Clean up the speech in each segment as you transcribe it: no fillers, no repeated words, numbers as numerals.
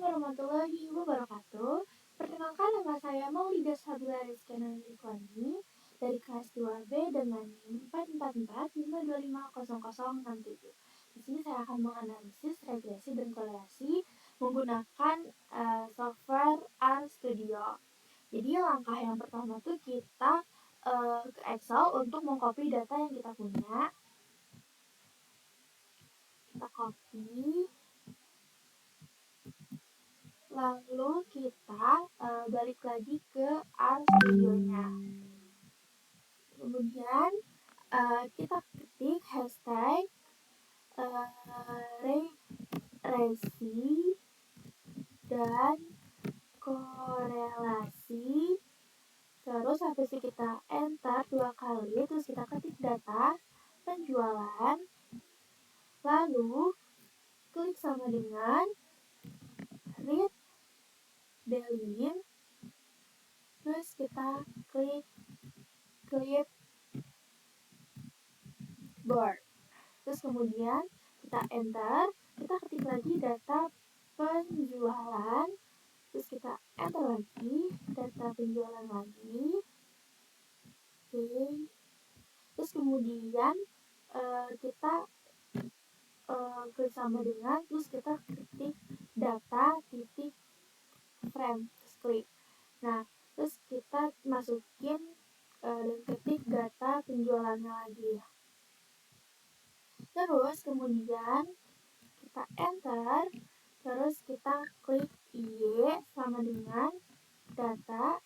warahmatullahi wabarakatuh. Perkenalkan, nama saya Maulidah Sabila Rizkyana Rikwani dari kelas 2B dengan NIM 44452500067. Di sini saya akan menganalisis, regresi, dan korelasi menggunakan software RStudio. Jadi langkah yang pertama tuh kita ke Excel untuk mengcopy data yang kita punya. Kita copy. Lalu kita balik lagi ke RStudio-nya. Kemudian kita ketik hashtag regresi dan korelasi. Terus habis itu kita enter 2 kali, terus kita ketik data penjualan. Lalu klik sama dengan read delete. Terus kita klik clipboard. Terus kemudian kita enter, kita ketik lagi data penjualan, terus kita enter lagi data penjualan lagi. Oke. Terus kemudian kita klik sama dengan, terus kita ketik data titik frame, terus klik. Nah, terus kita masukin dan ketik data penjualannya lagi. Terus kemudian kita enter, terus kita klik Y sama dengan data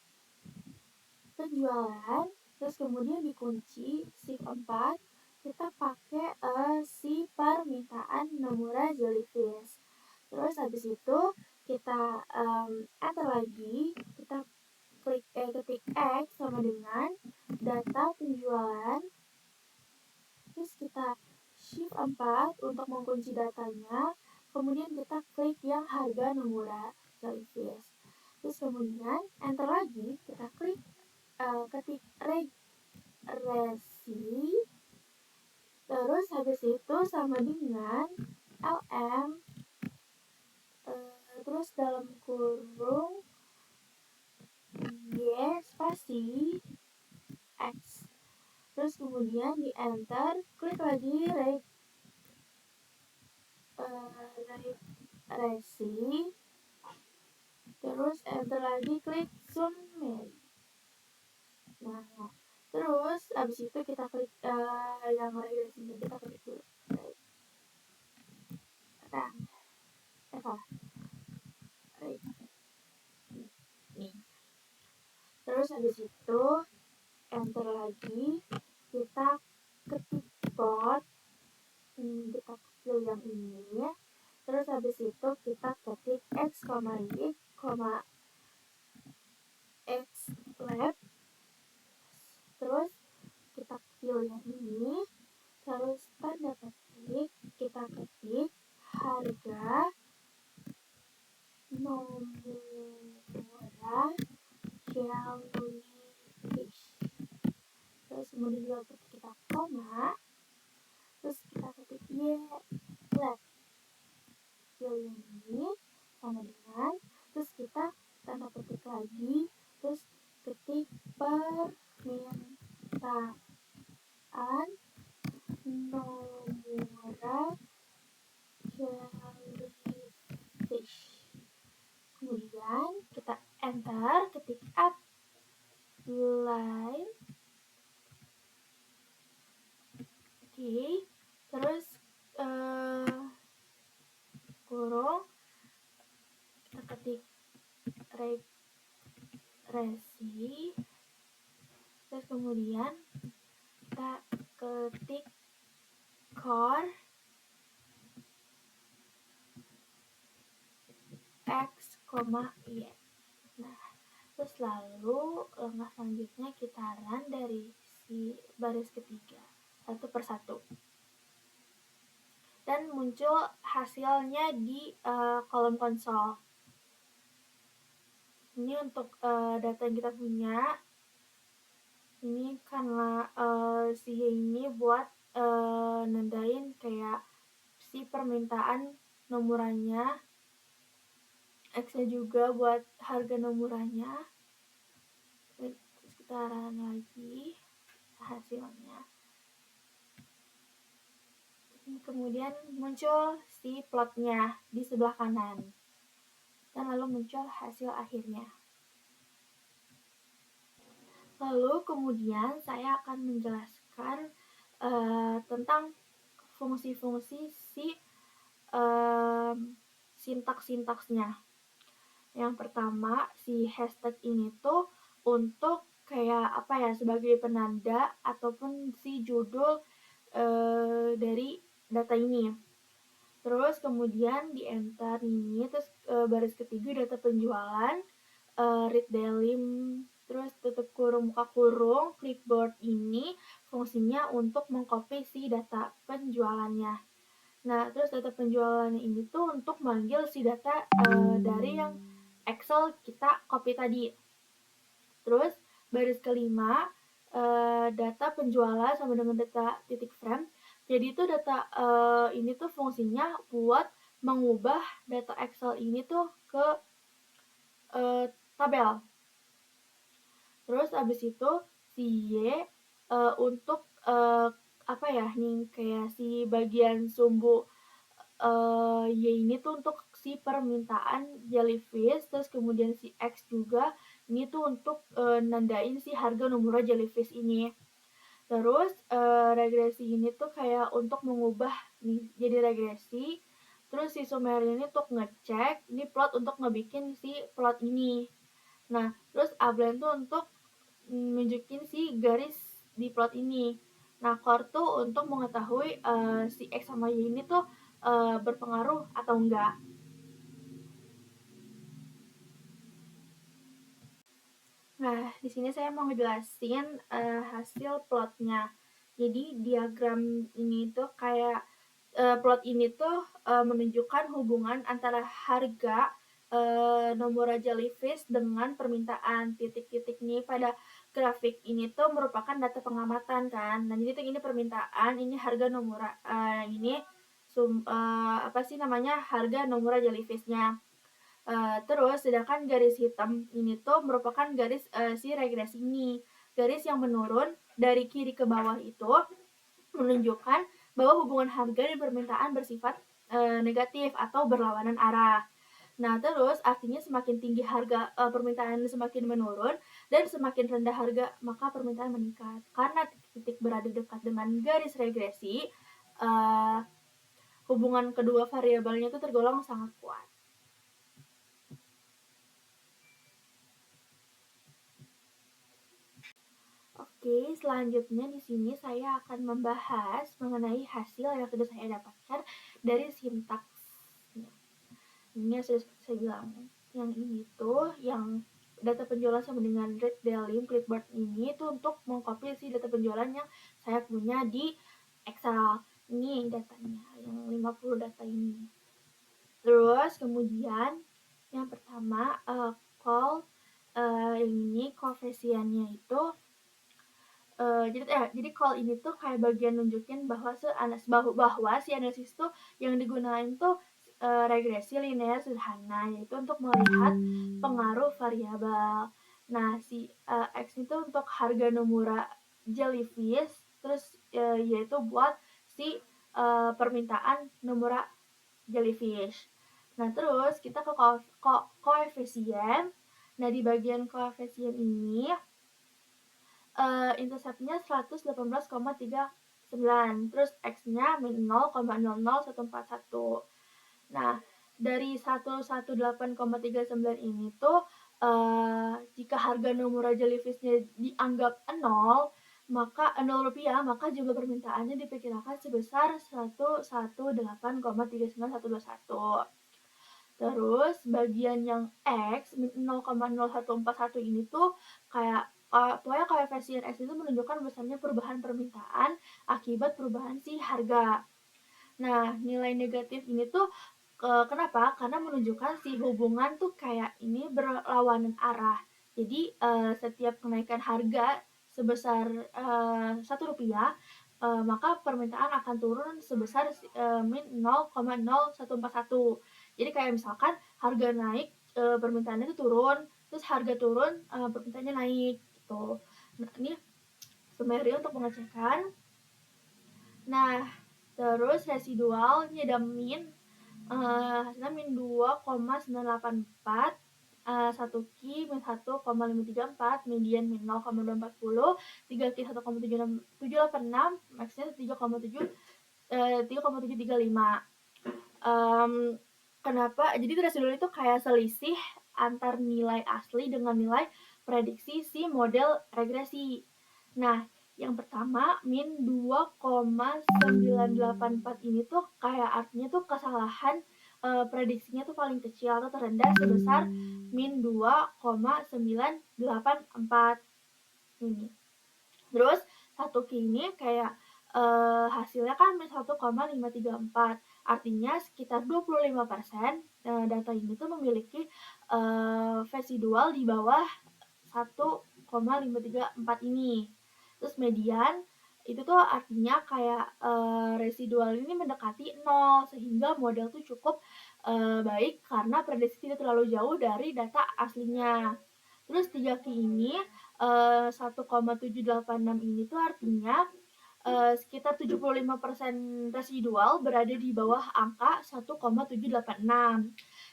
penjualan, terus kemudian dikunci shift 4, kita pakai si permintaan Nomura Jellyfish. Terus habis itu kita enter lagi, kita ketik X sama dengan data penjualan, terus kita shift 4 untuk mengunci datanya, kemudian kita klik yang harga Nomura Jellyfish. Terus kemudian enter lagi, kita klik ketik regresi, terus habis itu sama dengan LM, terus dalam kurung Y spasi X. Terus kemudian di enter, klik lagi regresi, terus enter lagi, klik summary. Nah, terus abis itu kita klik yang regresinya, kita klik dulu. Nih. Terus habis itu enter lagi, kita ketik plot, kita pilih yang ini. Terus habis itu kita ketik X, Y, X lab. Terus kita pilih yang ini. Terus tanda petik, kita ketik harga Nomura Jellyfish. Terus kemudian juga kita koma, terus kita ketik Y lab. Pilih ini sama dengan, terus kita tanda petik lagi, terus ketik permintaan Nomura Jellyfish. Kemudian kita enter, ketik apply. Oke. Terus kurung, kita ketik regresi, terus kemudian kita ketik core X, Y. Nah, terus lalu langkah selanjutnya kita run dari si baris ketiga satu persatu, dan muncul hasilnya di kolom konsol. Ini untuk data yang kita punya. Ini karena si ini buat nandain kayak si permintaan nomoranya X-nya juga buat harga Nomuranya. Sekitaran lagi hasilnya. Kemudian muncul si plotnya di sebelah kanan. Dan lalu muncul hasil akhirnya. Lalu kemudian saya akan menjelaskan tentang fungsi-fungsi si sintaks-sintaksnya. Yang pertama, si hashtag ini tuh untuk kayak apa ya, sebagai penanda ataupun si judul dari data ini. Terus kemudian di enter ini, terus baris ketiga data penjualan, read dalim, terus tutup kurung buka kurung, clipboard ini fungsinya untuk mengcopy si data penjualannya. Nah, terus data penjualannya ini tuh untuk manggil si data dari yang Excel kita copy tadi. Terus baris kelima, data penjualan sama dengan data titik frame. Jadi itu data ini tuh fungsinya buat mengubah data Excel ini tuh ke tabel. Terus abis itu si Y untuk apa ya nih, kayak si bagian sumbu Y ini tuh untuk si permintaan jellyfish. Terus kemudian si X juga ini tuh untuk nandain si harga nomor jellyfish ini. Terus regresi ini tuh kayak untuk mengubah nih jadi regresi. Terus si summary ini untuk ngecek, ini plot untuk ngebikin si plot ini. Nah, terus outline tuh untuk nunjukin si garis di plot ini. Nah, core tuh untuk mengetahui si X sama Y ini tuh berpengaruh atau enggak. Nah, di sini saya mau ngejelasin hasil plotnya. Jadi diagram ini tuh kayak plot ini tuh menunjukkan hubungan antara harga nomor jellyfish dengan permintaan. Titik-titik nih pada grafik ini tuh merupakan data pengamatan kan. Nah, jadi tuh ini permintaan, ini harga nomor ini apa sih namanya, harga nomor jellyfishnya. Terus sedangkan garis hitam ini tuh merupakan garis si regresi ini. Garis yang menurun dari kiri ke bawah itu menunjukkan bahwa hubungan harga dan permintaan bersifat negatif atau berlawanan arah. Nah, terus artinya semakin tinggi harga permintaan semakin menurun dan semakin rendah harga maka permintaan meningkat. Karena titik-titik berada dekat dengan garis regresi, hubungan kedua variabelnya itu tergolong sangat kuat. Oke, selanjutnya di sini saya akan membahas mengenai hasil yang sudah saya dapatkan dari sintaksnya. Ini sudah seperti saya bilang, yang ini tuh, yang data penjualan sama dengan read dalim clipboard ini tuh untuk mengcopy si data penjualan yang saya punya di Excel. Ini datanya, yang 50 data ini. Terus kemudian yang pertama call yang ini koefisiennya itu jadi call ini tuh kayak bagian nunjukin bahwa si analisis tuh yang digunakan tuh regresi linear sederhana, yaitu untuk melihat pengaruh variabel. Nah, si X itu untuk harga Nomura jellyfish, terus yaitu buat si permintaan Nomura jellyfish. Nah, terus kita ke koefisien. Nah, di bagian koefisien ini interceptnya 118,39, terus X-nya min 0,00141. Nah, dari 118,39 ini tuh jika harga Nomura jellyfish-nya dianggap 0, maka 0 rupiah, maka jumlah permintaannya diperkirakan sebesar 118,391121. Terus bagian yang X 0,0141 ini tuh kayak pokoknya koefisien X itu menunjukkan besarnya perubahan permintaan akibat perubahan si harga. Nah, nilai negatif ini tuh kenapa? Karena menunjukkan si hubungan tuh kayak ini berlawanan arah. Jadi setiap kenaikan harga sebesar Rp1, maka permintaan akan turun sebesar min 0,0141. Jadi kayak misalkan harga naik permintaannya itu turun, terus harga turun, permintaannya naik gitu. Nah, ini summary untuk pengecekan. Nah, terus residual ini ada min, hasilnya min 2,984, 1 Ki min 1,534, median min 0,240, 3 Ki 1,786, max-nya 3,735. Kenapa? Jadi residual itu kayak selisih antar nilai asli dengan nilai prediksi si model regresi. Nah, yang pertama min 2,984 ini tuh kayak artinya tuh kesalahan prediksinya tuh paling kecil atau terendah sebesar min 2,984 ini. Terus 1 Ki ini kayak hasilnya kan min 1,534, artinya sekitar 25% data ini tuh memiliki residual di bawah 1,534 ini. Terus median itu tuh artinya kayak residual ini mendekati 0, sehingga model tuh cukup baik karena prediksi tidak terlalu jauh dari data aslinya. Terus 3 Ki ini 1,786 ini tuh artinya sekitar 75% residual berada di bawah angka 1,786.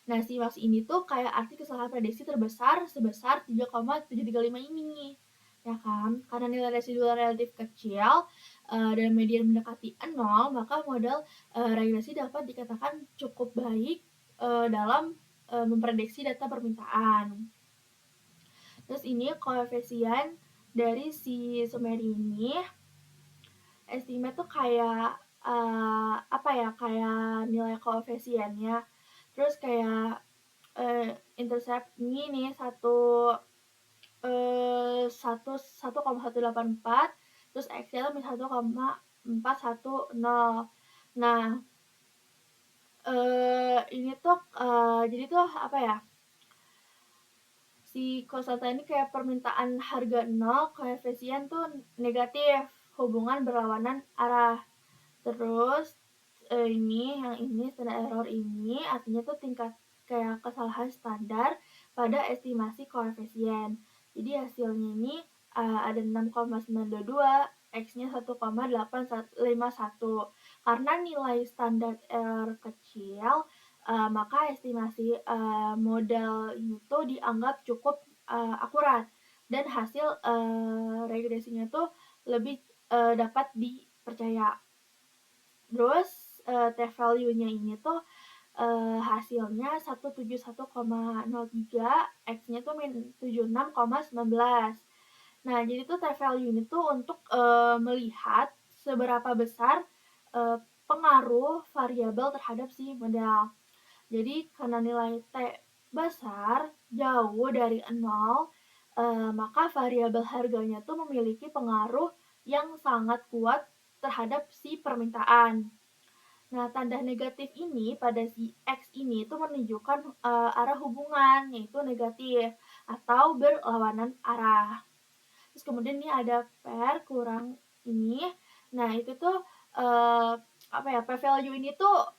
Nah, si max ini tuh kayak arti kesalahan prediksi terbesar sebesar 3,735 ini. Ya kan? Karena nilai residual relatif kecil dan median mendekati 0, maka model regresi dapat dikatakan cukup baik dalam memprediksi data permintaan. Terus ini koefisien dari si summary ini, estimate tuh kayak apa ya, kayak nilai koefisiennya. Terus kayak intercept ini nih 1,184, terus X-nya tuh 1,410. Nah, ini tuh jadi tuh apa ya? Si konstanta ini kayak permintaan harga 0, koefisien tuh negatif, hubungan berlawanan arah. Terus yang ini standar error ini artinya tuh tingkat kayak kesalahan standar pada estimasi koefisien. Jadi hasilnya ini ada 6,922, X-nya 1,851. Karena nilai standar error kecil, maka estimasi model ini tuh dianggap cukup akurat dan hasil regresinya tuh lebih dapat dipercaya. Terus t-value-nya ini tuh hasilnya 171,03, X-nya tuh min 76,19. Nah, jadi tuh t-value ini tuh untuk melihat seberapa besar pengaruh variabel terhadap si model. Jadi karena nilai T besar jauh dari 0, maka variabel harganya tuh memiliki pengaruh yang sangat kuat terhadap si permintaan. Nah, tanda negatif ini pada si X ini itu menunjukkan arah hubungan, yaitu negatif atau berlawanan arah. Terus kemudian ini ada pair kurang ini. Nah, itu tuh apa ya, p-value ini tuh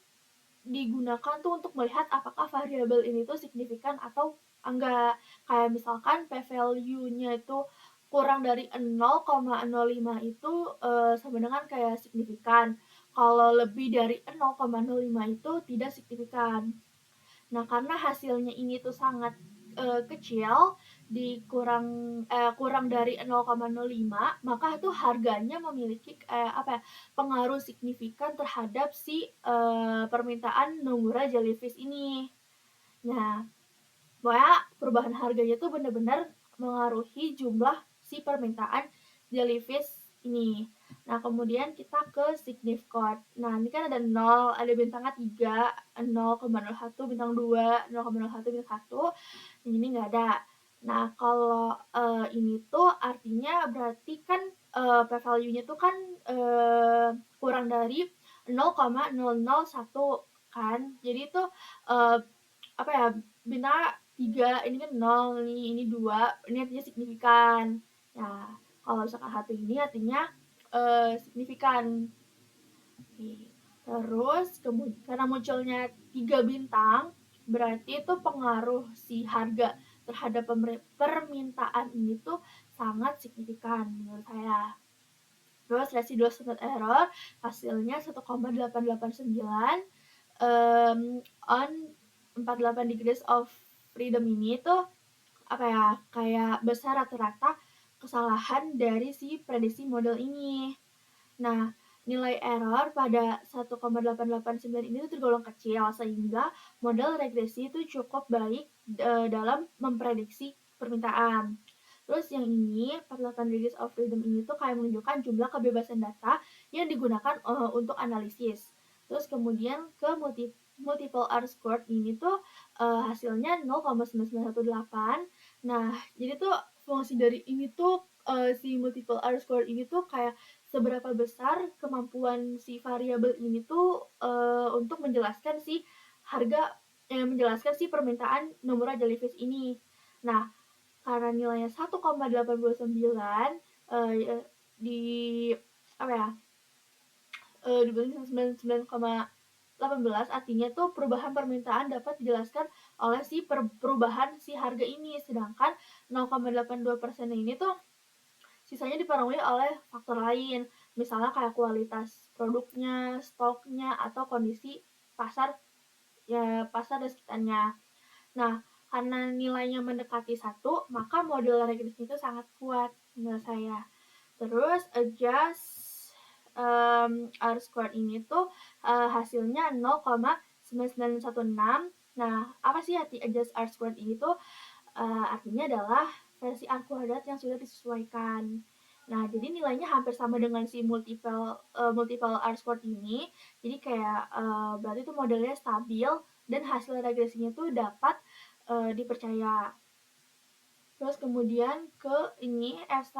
digunakan tuh untuk melihat apakah variabel ini tuh signifikan atau enggak. Kayak misalkan p-value-nya itu kurang dari 0,05 itu sama dengan kayak signifikan. Kalau lebih dari 0,05 itu tidak signifikan. Nah, karena hasilnya ini tuh sangat kecil, kurang dari 0,05, maka itu harganya memiliki apa ya, pengaruh signifikan terhadap si permintaan Nomura jellyfish ini. Nah, pokoknya perubahan harganya tuh benar-benar mengaruhi jumlah si permintaan jellyfish ini. Nah, kemudian kita ke significant. Nah, ini kan ada 0, ada bintangnya 3, 0,01, bintang 2, 0,01, bintang 1. Yang ini nggak ada. Nah, kalau ini tuh artinya berarti kan p-value-nya tuh kan kurang dari 0,001 kan. Jadi itu apa ya, bintang 3, ini kan 0, ini 2, ini artinya signifikan. Ya, kalau misalkan 1 ini artinya signifikan. Oke. Terus karena munculnya 3 bintang, Berarti itu pengaruh si harga terhadap permintaan ini tuh sangat signifikan menurut saya. Terus residual standard error hasilnya 1,889 on 48 degrees of freedom ini tuh apa ya, kayak besar rata-rata kesalahan dari si prediksi model ini. Nah, nilai error pada 1,889 ini tuh tergolong kecil sehingga model regresi itu cukup baik dalam memprediksi permintaan. Terus yang ini 48 degrees of freedom ini tuh kayak menunjukkan jumlah kebebasan data yang digunakan untuk analisis. Terus kemudian ke multiple R squared ini tuh hasilnya 0,9918. Nah, jadi tuh fungsi dari ini tuh si multiple R squared ini tuh kayak seberapa besar kemampuan si variabel ini tuh untuk menjelaskan si harga menjelaskan si permintaan Nomura jellyfish ini. Nah, karena nilainya 1,89 di apa ya dibanding 99,18, artinya tuh perubahan permintaan dapat dijelaskan oleh si perubahan si harga ini, sedangkan 0,82% ini tuh sisanya dipengaruhi oleh faktor lain, misalnya kayak kualitas produknya, stoknya, atau kondisi pasar pasar dan sekitarnya. Nah, karena nilainya mendekati 1, maka model regresi itu sangat kuat menurut saya. Terus adjust R squared ini tuh hasilnya 0,9916. Nah, apa sih arti adjust R squared ini tuh? Artinya adalah versi R kuadrat yang sudah disesuaikan. Nah, jadi nilainya hampir sama dengan si multiple R squared ini. Jadi kayak berarti itu modelnya stabil dan hasil regresinya tuh dapat dipercaya. Terus kemudian ke ini F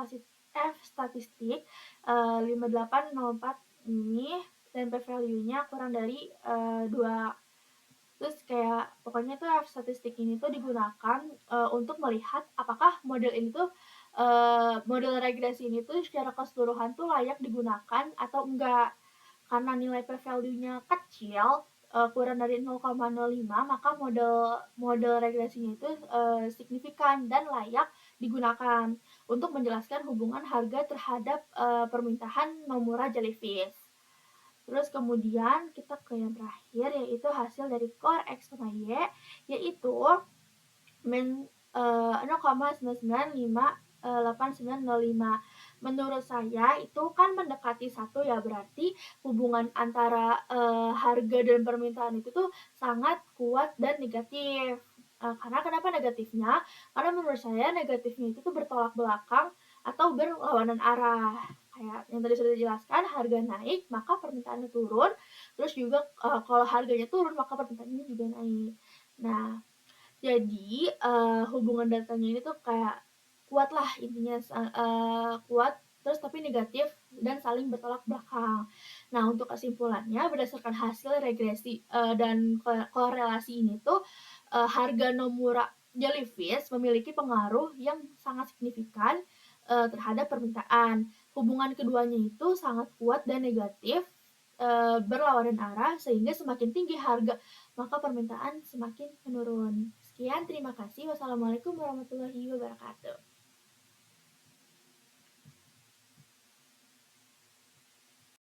statistik 5804 ini dan p value-nya kurang dari 2. Terus kayak pokoknya tuh F statistik ini tuh digunakan untuk melihat apakah model ini tuh model regresi ini tuh secara keseluruhan tuh layak digunakan atau enggak. Karena nilai p value-nya kecil kurang dari 0,05, maka model regresinya itu signifikan dan layak digunakan untuk menjelaskan hubungan harga terhadap permintaan Nomura jellyfish. Terus kemudian kita ke yang terakhir yaitu hasil dari core X, Y, yaitu 0,9958905. Menurut saya itu kan mendekati 1 ya, berarti hubungan antara harga dan permintaan itu tuh sangat kuat dan negatif. Karena kenapa negatifnya? Karena menurut saya negatifnya itu tuh bertolak belakang atau berlawanan arah. Kayak yang tadi sudah dijelaskan, harga naik maka permintaannya turun, terus juga kalau harganya turun maka permintaannya juga naik. Nah, jadi hubungan datanya ini tuh kayak kuat lah intinya, kuat terus tapi negatif dan saling bertolak belakang. Nah, untuk kesimpulannya berdasarkan hasil regresi dan korelasi ini tuh harga Nomura jellyfish memiliki pengaruh yang sangat signifikan terhadap permintaan. Hubungan keduanya itu sangat kuat dan negatif, berlawanan arah sehingga semakin tinggi harga maka permintaan semakin menurun. Sekian, terima kasih. Wassalamualaikum warahmatullahi wabarakatuh.